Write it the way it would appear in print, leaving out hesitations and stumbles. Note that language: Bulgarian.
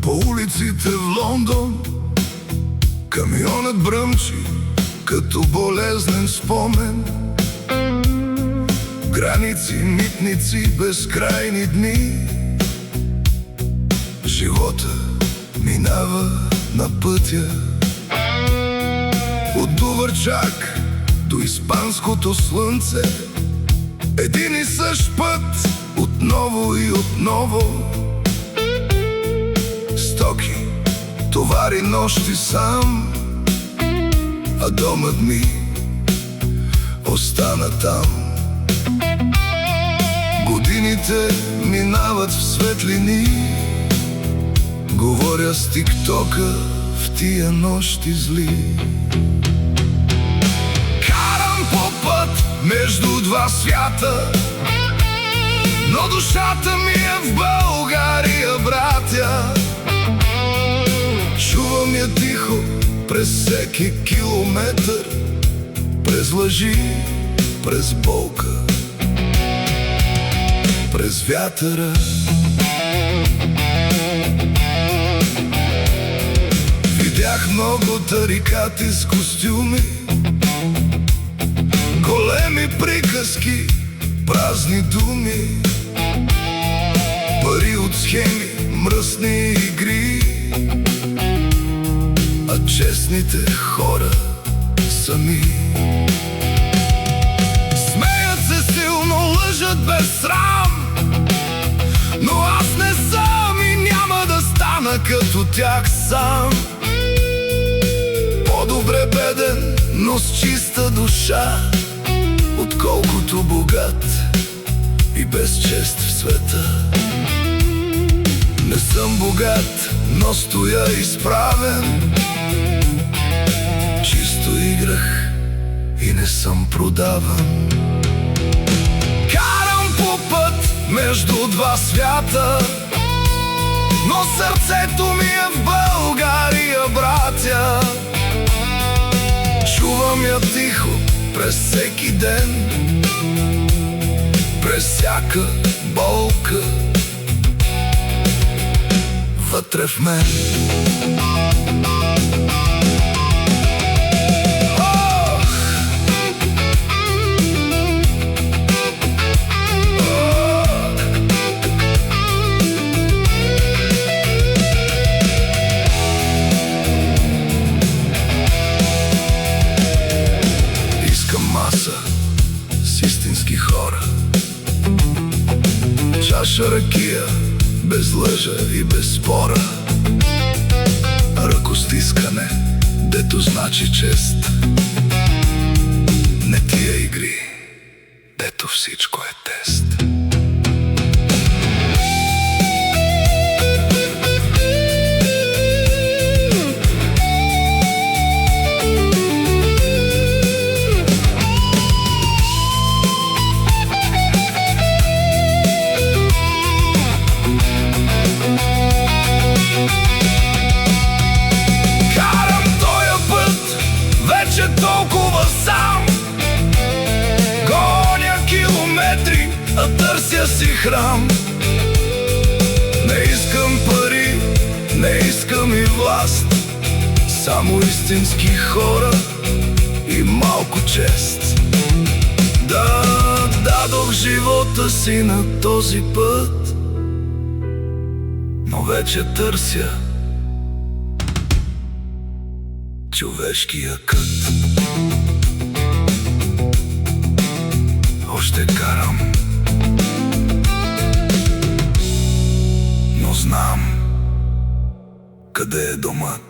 По улиците в Лондон камионът бръмчи като болезнен спомен. Граници, митници, безкрайни дни. Живота минава на пътя от Дувърчак до испанското слънце. Един и същ път, отново и отново. Стоки, товари, нощи сам, а домът ми остана там. Годините минават в светлини. Говоря с тиктока в тия нощи зли. Карам по път между два свята, но душата ми е в България, братя. Чувам я тихо през всеки километър, през лъжи, през болка, през вятъра. Видях много тарикати с костюми, големи приказки, празни думи, пари от схеми, мръсни игри. А честните хора сами смеят се силно, лъжат без срам, но аз не съм и няма да стана като тях сам. По-добре беден, но с чиста душа, отколкото богат и без чест в света. Не съм богат, но стоя изправен. Чисто играх и не съм продаван. Карам по път между два свята, но сърцето ми е в България, братя. Чувам я тихо през всеки ден, през всяка болка вътре в мен. Искам маса с истински хора, чаша ракия без лъжа и без спора, ръкостискане, дето значи чест, не тия игри, дето всичко е тест. Толкова сам гоня километри, а търся си храм. Не искам пари, не искам и власт, само истински хора и малко чест. Да, дадох живота си на този път, но вече търся човешкия кът. Още карам, но знам къде е домът.